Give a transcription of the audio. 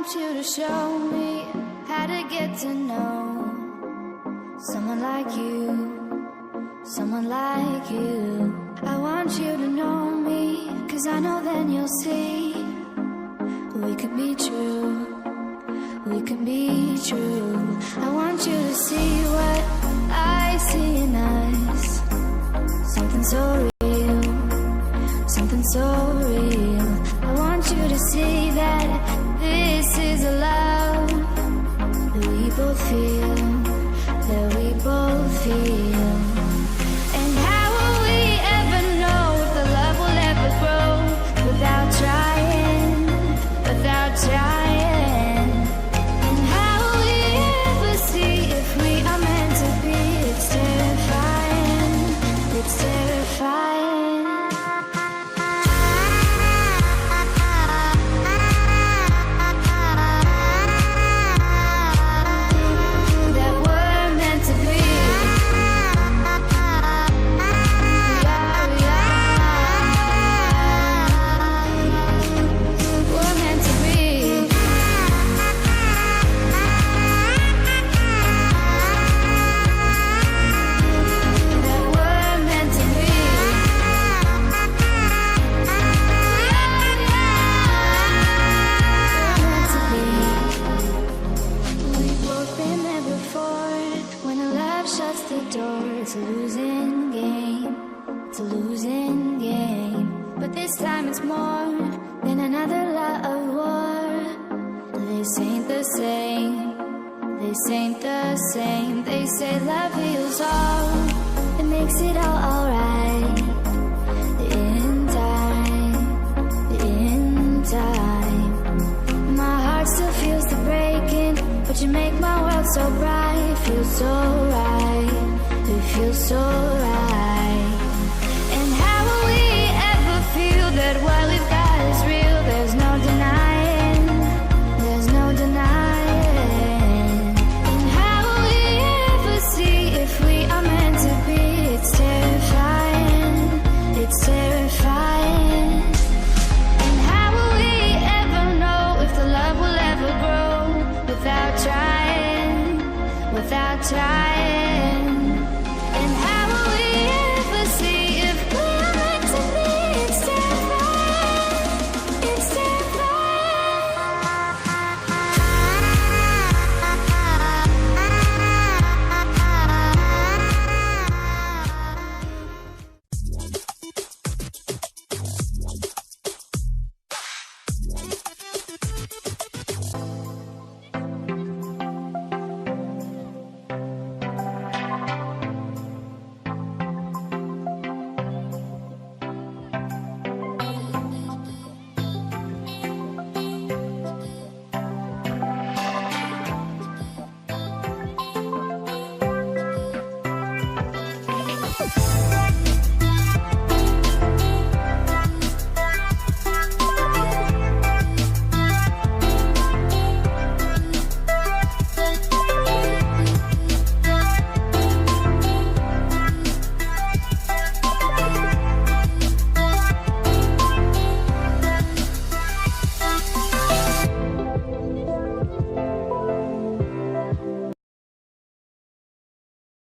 want you to show me how to get to know someone like you, someone like you. I want you to know me, 'cause I know then you'll see we could be true, we can be true. I want you to see what I see in us, something so real, something so real. I want you to see that this is a love that we both feel, that we both feel. And how will we ever know if the love will ever grow without trying, without trying? And how will we ever see if we are meant to be? It's sure it's a losing game. It's a losing game. But this time it's more than another love war. This ain't the same. This ain't the same. They say love heals all. It makes it all alright. In time. In time. My heart still feels the breaking, but you make my world so bright. It feels so right. It feels so right.